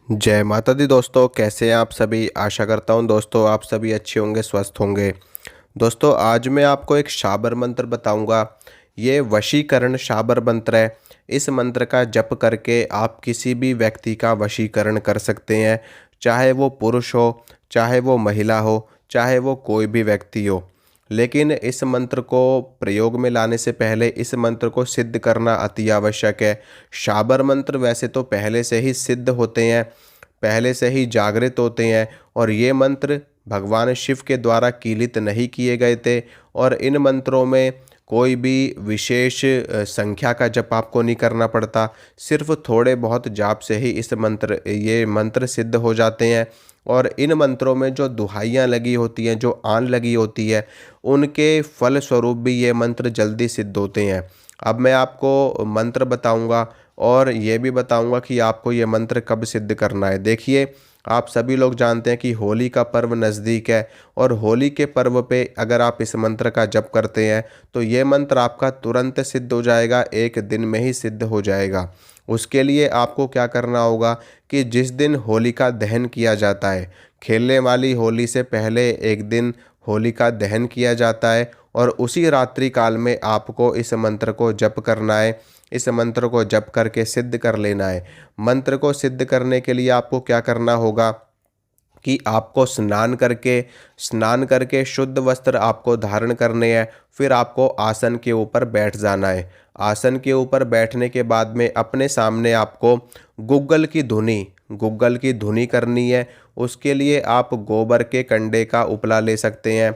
जय माता दी दोस्तों, कैसे हैं आप सभी। आशा करता हूं दोस्तों आप सभी अच्छे होंगे, स्वस्थ होंगे। दोस्तों आज मैं आपको एक शाबर मंत्र बताऊंगा। ये वशीकरण शाबर मंत्र है। इस मंत्र का जप करके आप किसी भी व्यक्ति का वशीकरण कर सकते हैं, चाहे वो पुरुष हो, चाहे वो महिला हो, चाहे वो कोई भी व्यक्ति हो। लेकिन इस मंत्र को प्रयोग में लाने से पहले इस मंत्र को सिद्ध करना अति आवश्यक है। शाबर मंत्र वैसे तो पहले से ही सिद्ध होते हैं, पहले से ही जागृत होते हैं, और ये मंत्र भगवान शिव के द्वारा कीलित नहीं किए गए थे। और इन मंत्रों में कोई भी विशेष संख्या का जप आपको नहीं करना पड़ता। सिर्फ थोड़े बहुत जाप से ही ये मंत्र सिद्ध हो जाते हैं। और इन मंत्रों में जो दुहाइयाँ लगी होती हैं, जो आन लगी होती है, उनके फल स्वरूप भी ये मंत्र जल्दी सिद्ध होते हैं। अब मैं आपको मंत्र बताऊंगा और ये भी बताऊंगा कि आपको ये मंत्र कब सिद्ध करना है। देखिए, आप सभी लोग जानते हैं कि होली का पर्व नज़दीक है, और होली के पर्व पे अगर आप इस मंत्र का जप करते हैं तो ये मंत्र आपका तुरंत सिद्ध हो जाएगा, एक दिन में ही सिद्ध हो जाएगा। उसके लिए आपको क्या करना होगा कि जिस दिन होलिका दहन किया जाता है, खेलने वाली होली से पहले एक दिन होलिका दहन किया जाता है, और उसी रात्रि काल में आपको इस मंत्र को जप करना है। इस मंत्र को जप करके सिद्ध कर लेना है। मंत्र को सिद्ध करने के लिए आपको क्या करना होगा कि आपको स्नान करके शुद्ध वस्त्र आपको धारण करने हैं। फिर आपको आसन के ऊपर बैठ जाना है। आसन के ऊपर बैठने के बाद में अपने सामने आपको गुग्गल की धुनी करनी है। उसके लिए आप गोबर के कंडे का उपला ले सकते हैं,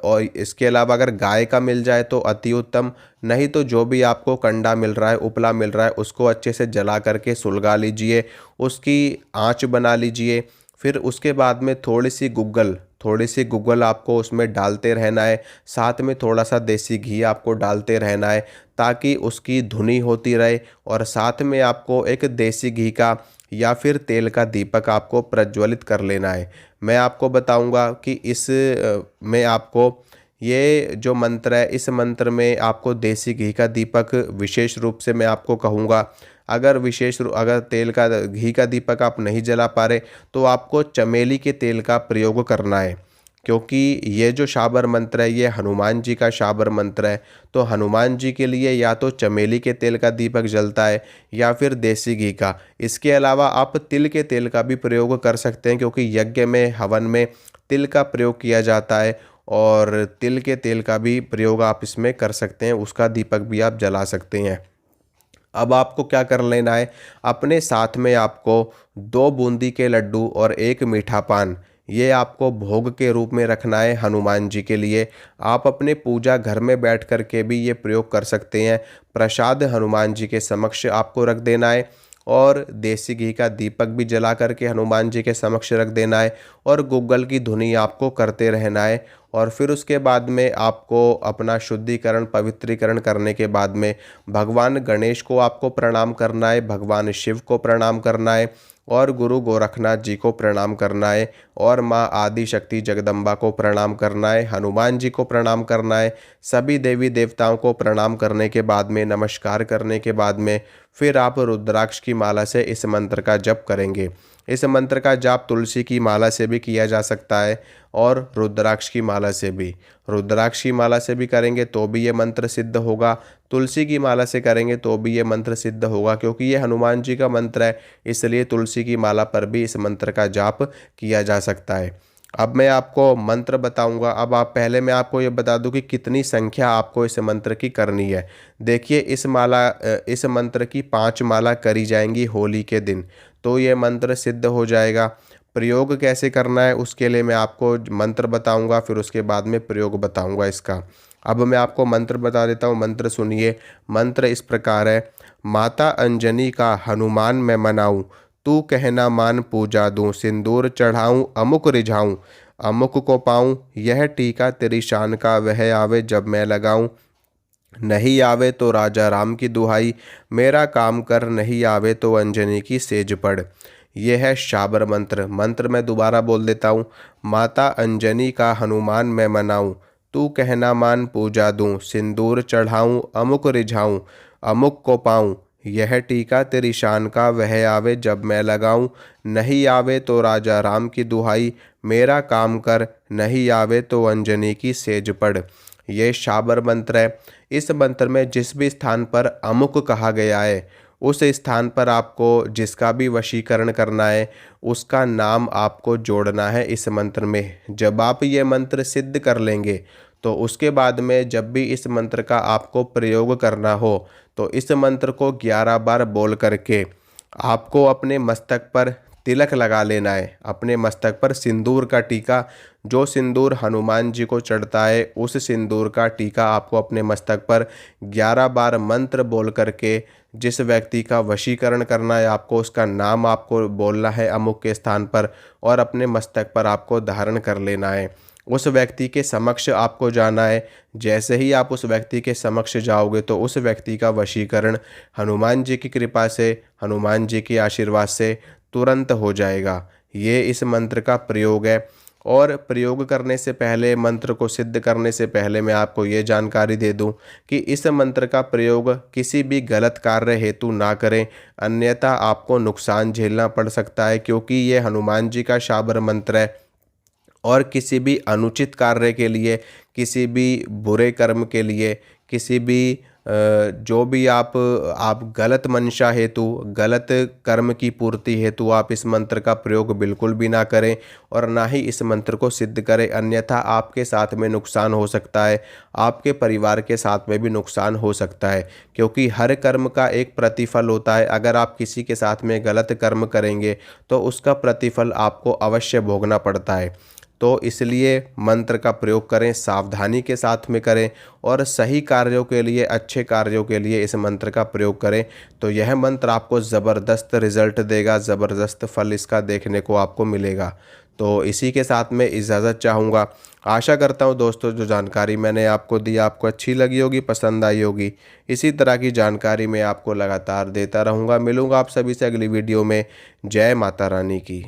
और इसके अलावा अगर गाय का मिल जाए तो अति उत्तम। नहीं तो जो भी आपको कंडा मिल रहा है, उपला मिल रहा है, उसको अच्छे से जला करके सुलगा लीजिए, उसकी आंच बना लीजिए। फिर उसके बाद में थोड़ी सी गुग्गल आपको उसमें डालते रहना है। साथ में थोड़ा सा देसी घी आपको डालते रहना है, ताकि उसकी धुनी होती रहे। और साथ में आपको एक देसी घी का या फिर तेल का दीपक आपको प्रज्वलित कर लेना है। मैं आपको बताऊंगा कि में आपको ये जो मंत्र है, इस मंत्र में आपको देसी घी का दीपक विशेष रूप से मैं आपको कहूँगा। अगर तेल का घी का दीपक आप नहीं जला पा रहे तो आपको चमेली के तेल का प्रयोग करना है। क्योंकि ये जो शाबर मंत्र है, ये हनुमान जी का शाबर मंत्र है, तो हनुमान जी के लिए या तो चमेली के तेल का दीपक जलता है या फिर देसी घी का। इसके अलावा आप तिल के तेल का भी प्रयोग कर सकते हैं, क्योंकि यज्ञ में, हवन में तिल का प्रयोग किया जाता है, और तिल के तेल का भी प्रयोग आप इसमें कर सकते हैं, उसका दीपक भी आप जला सकते हैं। अब आपको क्या कर लेना है, अपने साथ में आपको 2 बूंदी के लड्डू और एक मीठा पान, ये आपको भोग के रूप में रखना है हनुमान जी के लिए। आप अपने पूजा घर में बैठ कर के भी ये प्रयोग कर सकते हैं। प्रसाद हनुमान जी के समक्ष आपको रख देना है, और देसी घी का दीपक भी जला करके हनुमान जी के समक्ष रख देना है, और गूगल की धुनी आपको करते रहना है। और फिर उसके बाद में आपको अपना शुद्धिकरण, पवित्रीकरण करने के बाद में भगवान गणेश को आपको प्रणाम करना है, भगवान शिव को प्रणाम करना है, और गुरु गोरखनाथ जी को प्रणाम करना है, और माँ आदि शक्ति जगदम्बा को प्रणाम करना है, हनुमान जी को प्रणाम करना है। सभी देवी देवताओं को प्रणाम करने के बाद में, नमस्कार करने के बाद में, फिर आप रुद्राक्ष की माला से इस मंत्र का जप करेंगे। इस मंत्र का जाप तुलसी की माला से भी किया जा सकता है, और रुद्राक्ष की माला से भी। रुद्राक्ष की माला से भी करेंगे तो भी ये मंत्र सिद्ध होगा, तुलसी की माला से करेंगे तो भी ये मंत्र सिद्ध होगा, क्योंकि ये हनुमान जी का मंत्र है, इसलिए तुलसी की माला पर भी इस मंत्र का जाप किया जा सकता है। अब मैं आपको मंत्र बताऊंगा। अब आप पहले मैं आपको ये बता दूं कि कितनी संख्या आपको इस मंत्र की करनी है। देखिए, इस मंत्र की 5 माला करी जाएंगी होली के दिन, तो ये मंत्र सिद्ध हो जाएगा। प्रयोग कैसे करना है उसके लिए मैं आपको मंत्र बताऊंगा, फिर उसके बाद में प्रयोग बताऊंगा इसका। अब मैं आपको मंत्र बता देता हूँ, मंत्र सुनिए। मंत्र इस प्रकार है। माता अंजनी का हनुमान मैं मनाऊं, तू कहना मान पूजा दूं, सिंदूर चढ़ाऊं अमुक रिझाऊं, अमुक को पाऊं, यह टीका तेरी शान का, वह आवे जब मैं लगाऊं, नहीं आवे तो राजा राम की दुहाई, मेरा काम कर, नहीं आवे तो अंजनी की सेज पढ़। यह है शाबर मंत्र। मंत्र मैं दोबारा बोल देता हूँ। माता अंजनी का हनुमान मैं मनाऊं, तू कहना मान पूजा दूं, सिंदूर चढ़ाऊं अमुक रिझाऊं, अमुक को पाऊं, यह टीका तेरी शान का वह आवे जब मैं लगाऊं, नहीं आवे तो राजा राम की दुहाई, मेरा काम कर, नहीं आवे तो अंजनी की सेज पढ़। ये शाबर मंत्र है। इस मंत्र में जिस भी स्थान पर अमुक कहा गया है, उस स्थान पर आपको जिसका भी वशीकरण करना है उसका नाम आपको जोड़ना है इस मंत्र में। जब आप ये मंत्र सिद्ध कर लेंगे तो उसके बाद में जब भी इस मंत्र का आपको प्रयोग करना हो तो इस मंत्र को 11 बार बोल करके आपको अपने मस्तक पर तिलक लगा लेना है। अपने मस्तक पर सिंदूर का टीका, जो सिंदूर हनुमान जी को चढ़ता है उस सिंदूर का टीका आपको अपने मस्तक पर 11 बार मंत्र बोल करके जिस व्यक्ति का वशीकरण करना है आपको उसका नाम आपको बोलना है अमुक के स्थान पर और अपने मस्तक पर आपको धारण कर लेना है। उस व्यक्ति के समक्ष आपको जाना है। जैसे ही आप उस व्यक्ति के समक्ष जाओगे तो उस व्यक्ति का वशीकरण हनुमान जी की कृपा से, हनुमान जी के आशीर्वाद से तुरंत हो जाएगा। ये इस मंत्र का प्रयोग है। और प्रयोग करने से पहले, मंत्र को सिद्ध करने से पहले मैं आपको ये जानकारी दे दूं कि इस मंत्र का प्रयोग किसी भी गलत कार्य हेतु ना करें, अन्यथा आपको नुकसान झेलना पड़ सकता है, क्योंकि ये हनुमान जी का शाबर मंत्र है। और किसी भी अनुचित कार्य के लिए, किसी भी बुरे कर्म के लिए, किसी भी जो भी आप गलत मंशा हेतु, गलत कर्म की पूर्ति हेतु आप इस मंत्र का प्रयोग बिल्कुल भी ना करें और ना ही इस मंत्र को सिद्ध करें, अन्यथा आपके साथ में नुकसान हो सकता है, आपके परिवार के साथ में भी नुकसान हो सकता है। क्योंकि हर कर्म का एक प्रतिफल होता है। अगर आप किसी के साथ में गलत कर्म करेंगे तो उसका प्रतिफल आपको अवश्य भोगना पड़ता है। तो इसलिए मंत्र का प्रयोग करें, सावधानी के साथ में करें और सही कार्यों के लिए, अच्छे कार्यों के लिए इस मंत्र का प्रयोग करें। तो यह मंत्र आपको ज़बरदस्त रिजल्ट देगा, ज़बरदस्त फल इसका देखने को आपको मिलेगा। तो इसी के साथ में इजाज़त चाहूँगा। आशा करता हूँ दोस्तों जो जानकारी मैंने आपको दी आपको अच्छी लगी होगी, पसंद आई होगी। इसी तरह की जानकारी मैं आपको लगातार देता रहूँगा। मिलूँगा आप सभी से अगली वीडियो में। जय माता रानी की।